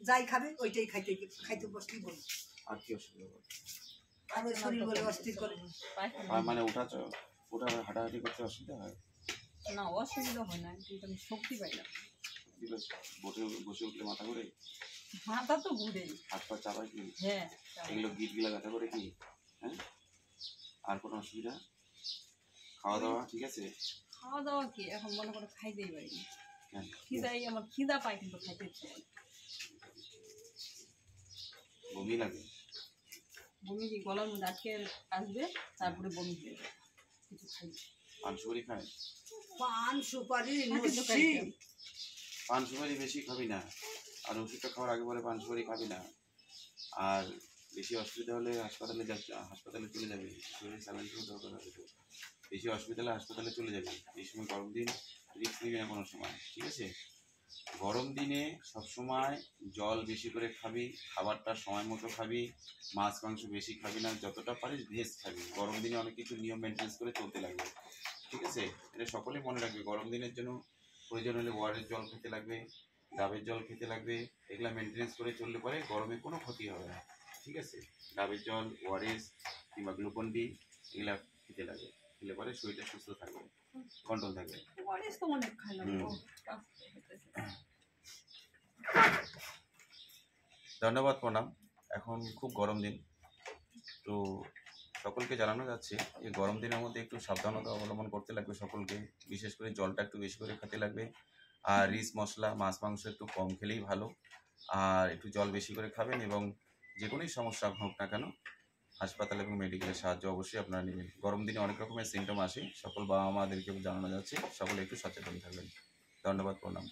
যাই খাবে ওইটাই খাইতে খাইতে বসলেই বলবো। আর কি অসুবিধা? আর ওই শরীর বলে অস্থির করে। মানে ওঠা হাঁটাহাঁটি করতে অসুবিধা হয়? না, অসুবিধা হয় না, কিন্তু আমি শক্তি পাই না। বসে উঠলে মাথা ঘুরে? মাথা তো ঘুরে। হাত পা চাপায় কি? হ্যাঁ। এগুলো গিট গিলা ব্যথা করে কি? হ্যাঁ। আর কোনো অসুবিধা? খাওয়া দাওয়া ঠিক আছে? খাওয়া দাওয়া কি এখন মনে করে খাইতেই পারি না। আমার খিদা পায় কিন্তু খাইতে ইচ্ছে করে। বমি লাগে? বমি কি গলার মধ্যে আটকে আসবে, তারপরে বমি হয়ে যাবে। কিছু খাই। পান সুপারি খায়? পান সুপারি পান সুপারি বেশি খাবি না, আর ওষুধটা খাওয়ার আগে পরে পান সুপারি খাবি না। আর বেশি অসুবিধা হলে হাসপাতালে চলে যাবে, শরীরে স্যালাইন দরকার হবে। তো বেশি অসুবিধা হলে হাসপাতালে চলে যাবে। এই সময় গরম দিন রিস্ক নিবি না কোনো সময়, ঠিক আছে? গরম দিনে সবসময় জল বেশি করে খাবি, খাবারটা সময় মতো খাবি, মাছ মাংস বেশি খাবি না, যতটা পারিস ভেজ খাবি। গরম দিনে অনেক কিছু নিয়ম মেনটেন্স করে চলতে লাগবে, ঠিক আছে? এটা সকলেই মনে রাখবে। গরম দিনের জন্য প্রয়োজন হলে ওয়ারের জল খেতে লাগবে, ডাবের জল খেতে লাগবে। এগুলা মেনটেন্স করে চললে পরে গরমে কোনো ক্ষতি হবে না, ঠিক আছে? ডাবের জল, ওয়ারেস কিংবা গ্লুকন ডি এগুলা খেতে লাগবে, খেলে পরে শরীরটা সুস্থ থাকবে, কন্ট্রোল থাকবে। ওয়ারেস তো অনেক খাইলাম। ধন্যবাদ, প্রণাম। এখন খুব গরম দিন, তো সকলকে জানানো যাচ্ছে যে গরম দিনের মধ্যে একটু সাবধানতা অবলম্বন করতে লাগবে সকলকে। বিশেষ করে জলটা একটু বেশি করে খেতে লাগবে, আর রিচ মশলা মাছ মাংস একটু কম খেলেই ভালো। আর একটু জল বেশি করে খাবেন, এবং যে কোনোই সমস্যা হোক না কেন হাসপাতাল এবং মেডিকেলের সাহায্য অবশ্যই আপনারা নেবেন। গরম দিনে অনেক রকমের সিমটম আসে, সকল বাবা মাদেরকে জানানো যাচ্ছে, সকলে একটু সচেতন থাকবেন। ধন্যবাদ, প্রণাম।